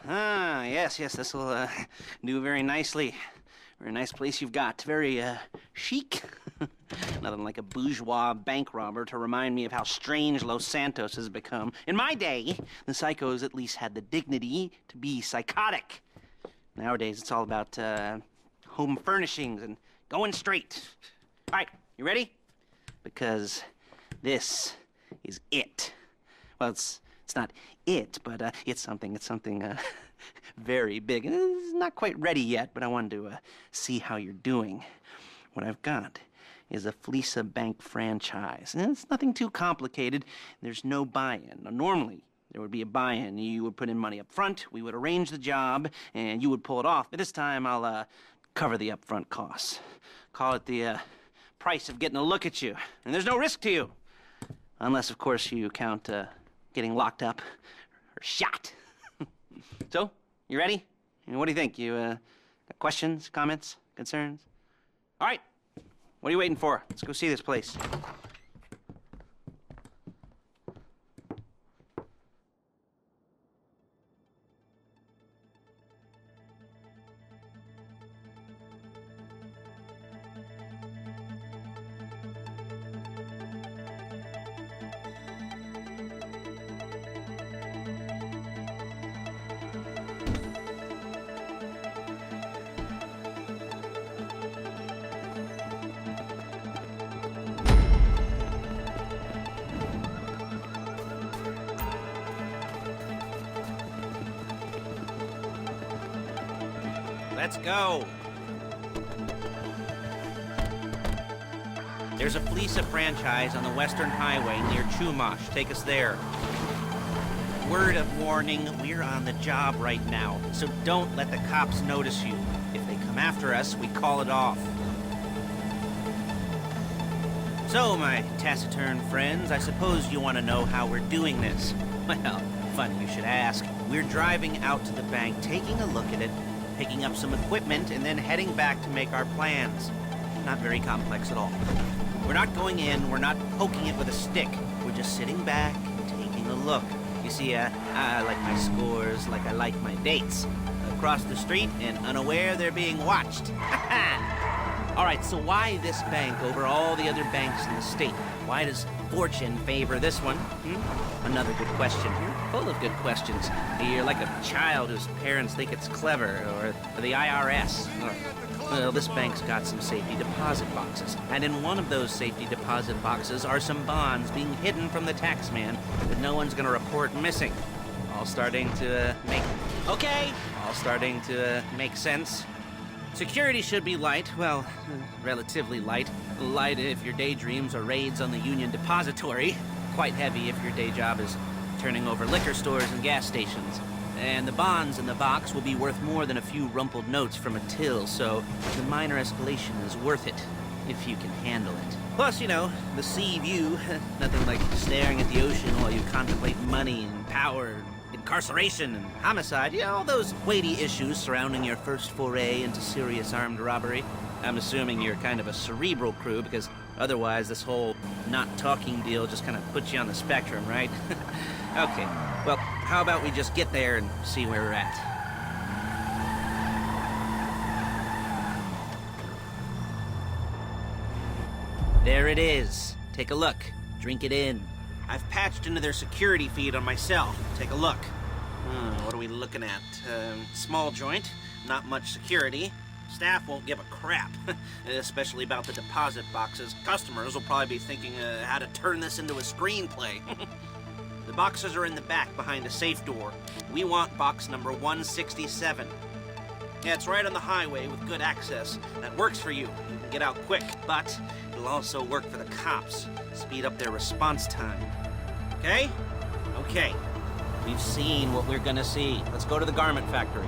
Ah, yes, this will do very nicely. Very nice place you've got. Very chic. Nothing like a bourgeois bank robber to remind me of how strange Los Santos has become. In my day, the psychos at least had the dignity to be psychotic. Nowadays, it's all about home furnishings and going straight. All right, you ready? Because this is it. Well, it's not it, but it's something very big. And it's not quite ready yet, but I wanted to see how you're doing. What I've got is a Fleeca bank franchise. And it's nothing too complicated. There's no buy-in. Now, normally, there would be a buy-in. You would put in money up front, we would arrange the job, and you would pull it off. But this time, I'll cover the upfront costs. Call it the price of getting a look at you. And there's no risk to you. Unless, of course, you count getting locked up or shot. So, you ready? What do you think? You got questions, comments, concerns? All right. What are you waiting for? Let's go see this place. Let's go. There's a Fleeca franchise on the Western Highway near Chumash. Take us there. Word of warning, we're on the job right now, so don't let the cops notice you. If they come after us, we call it off. So, my taciturn friends, I suppose you want to know how we're doing this. Well, funny you should ask. We're driving out to the bank, taking a look at it, picking up some equipment, and then heading back to make our plans. Not very complex at all. We're not going in, we're not poking it with a stick. We're just sitting back and taking a look. You see, I like my scores like I like my dates. Across the street and unaware they're being watched. All right, so why this bank over all the other banks in the state? Why does fortune favor this one? Another good question. You're full of good questions. You're like a child whose parents think it's clever, or the IRS. Well, this bank's got some safety deposit boxes, and in one of those safety deposit boxes are some bonds being hidden from the tax man that no one's gonna report missing. All starting to make sense. Security should be light, well, relatively light. Light if your daydreams are raids on the Union Depository. Quite heavy if your day job is turning over liquor stores and gas stations. And the bonds in the box will be worth more than a few rumpled notes from a till, so the minor escalation is worth it, if you can handle it. Plus, you know, the sea view, nothing like staring at the ocean while you contemplate money and power, incarceration and homicide, you know, all those weighty issues surrounding your first foray into serious armed robbery. I'm assuming you're kind of a cerebral crew, because otherwise this whole not talking deal just kind of puts you on the spectrum, right? Okay, well, how about we just get there and see where we're at? There it is. Take a look. Drink it in. I've patched into their security feed on my cell. Take a look. What are we looking at? Small joint, not much security. Staff won't give a crap, especially about the deposit boxes. Customers will probably be thinking how to turn this into a screenplay. The boxes are in the back behind a safe door. We want box number 167. Yeah, it's right on the highway with good access. That works for you. You can get out quick, but it'll also work for the cops. Speed up their response time. Okay? Okay. We've seen what we're gonna see. Let's go to the garment factory.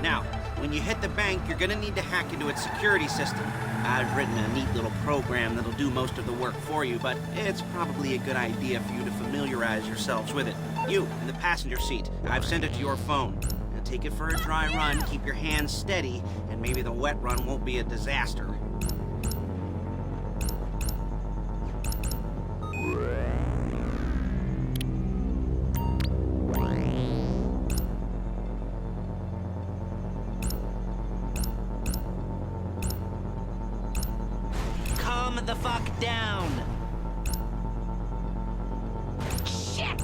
Now, when you hit the bank, you're gonna need to hack into its security system. I've written a neat little program that'll do most of the work for you, but it's probably a good idea for you to familiarize yourselves with it. You, in the passenger seat, I've sent it to your phone. Now take it for a dry run, keep your hands steady, and maybe the wet run won't be a disaster. Calm the fuck down. Shit!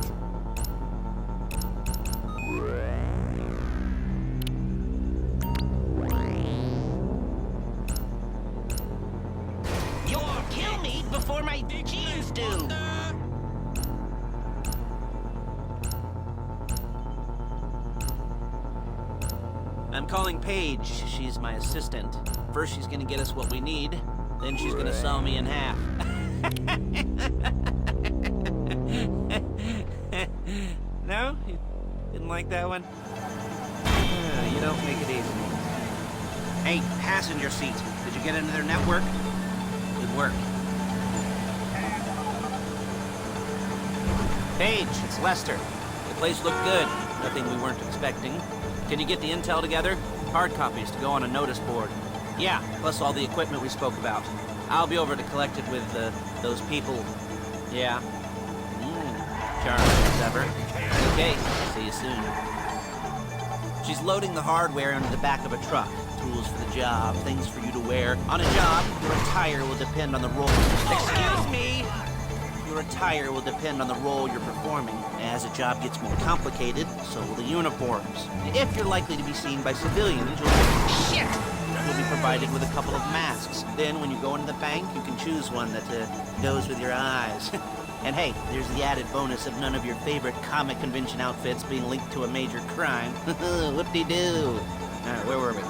You'll kill me before my jeans do. I'm calling Paige. She's my assistant. First, she's gonna get us what we need. Then she's gonna saw me in half. No? You didn't like that one? You don't make it easy. Hey, passenger seat. Did you get into their network? Good work. Paige, it's Lester. The place looked good. Nothing we weren't expecting. Can you get the intel together? Hard copies to go on a notice board. Yeah, plus all the equipment we spoke about. I'll be over to collect it with those people. Yeah. Charming as ever. Okay, see you soon. She's loading the hardware into the back of a truck. Tools for the job, things for you to wear. On a job, your attire will depend on the role. Excuse me! Your attire will depend on the role you're performing. As a job gets more complicated, so will the uniforms. If you're likely to be seen by civilians, you'll be provided with a couple of masks. Then, when you go into the bank, you can choose one that goes with your eyes. And hey, there's the added bonus of none of your favorite comic convention outfits being linked to a major crime. Whoop-de-doo. Where were we?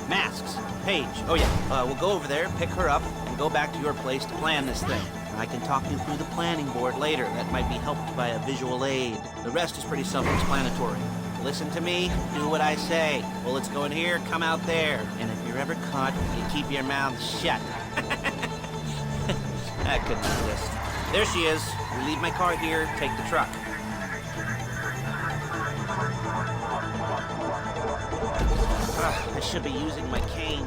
Masks. Paige. Oh yeah, we'll go over there, pick her up, and go back to your place to plan this thing. I can talk you through the planning board later. That might be helped by a visual aid. The rest is pretty self-explanatory. Listen to me, do what I say. Bullets go in here, come out there. And if you're ever caught, you keep your mouth shut. That couldn't exist. There she is. We leave my car here, take the truck. I should be using my cane.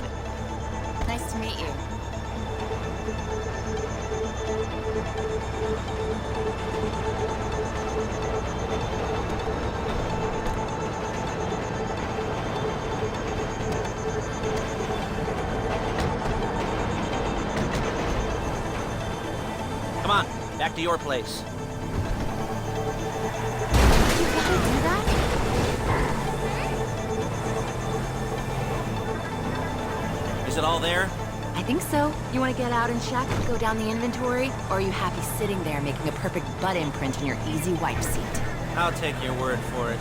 Nice to meet you. Come on, back to your place. You really do that? Is it all there? I think so. You want to get out and check, go down the inventory, or are you happy sitting there making a perfect butt imprint in your easy wipe seat? I'll take your word for it.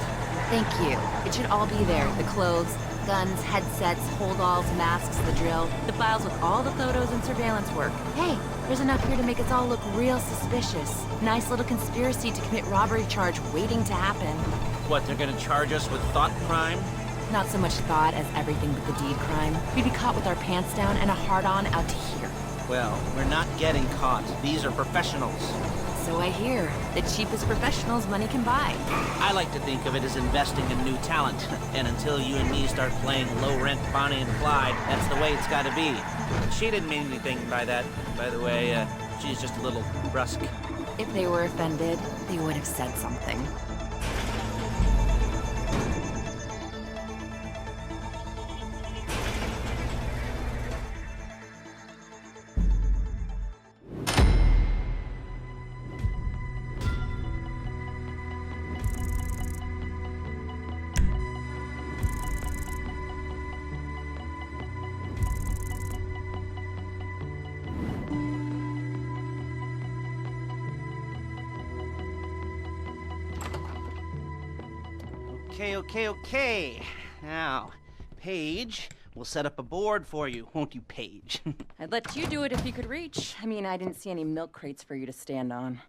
Thank you. It should all be there. The clothes, guns, headsets, holdalls, masks, the drill, the files with all the photos and surveillance work. Hey, there's enough here to make us all look real suspicious. Nice little conspiracy to commit robbery charge waiting to happen. What, they're gonna charge us with thought crime? Not so much thought as everything but the deed crime. We'd be caught with our pants down and a hard-on out to here. Well, we're not getting caught. These are professionals. So I hear. The cheapest professionals money can buy. I like to think of it as investing in new talent. And until you and me start playing low-rent Bonnie and Clyde, that's the way it's gotta be. She didn't mean anything by that, by the way. She's just a little brusque. If they were offended, they would have said something. Okay. Now, Paige, we'll set up a board for you, won't you, Paige? I'd let you do it if you could reach. I mean, I didn't see any milk crates for you to stand on.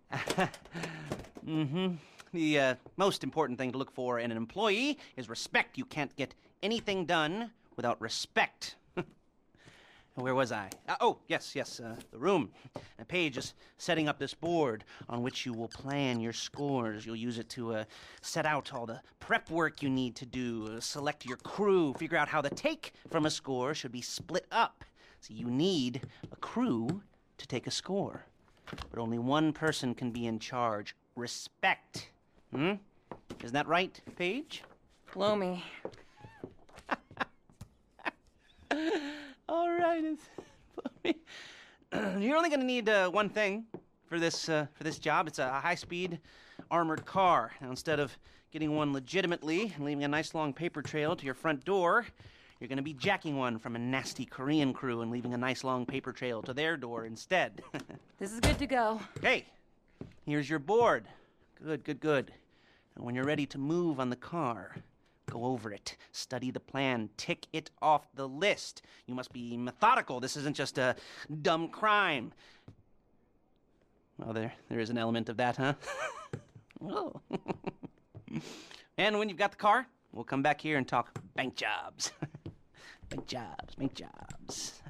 The most important thing to look for in an employee is respect. You can't get anything done without respect. Where was I? Yes, the room. Paige is setting up this board on which you will plan your scores. You'll use it to set out all the prep work you need to do, select your crew, figure out how the take from a score should be split up. So you need a crew to take a score. But only one person can be in charge. Respect. Isn't that right, Paige? Blow me. All right, You're only gonna need one thing for this job. It's a high-speed armored car. Now, instead of getting one legitimately and leaving a nice long paper trail to your front door, you're gonna be jacking one from a nasty Korean crew and leaving a nice long paper trail to their door instead. This is good to go. Okay, here's your board. Good. And when you're ready to move on the car, go over it, study the plan, tick it off the list. You must be methodical. This isn't just a dumb crime. Well, there is an element of that, huh? Oh. And when you've got the car, we'll come back here and talk bank jobs. Bank jobs.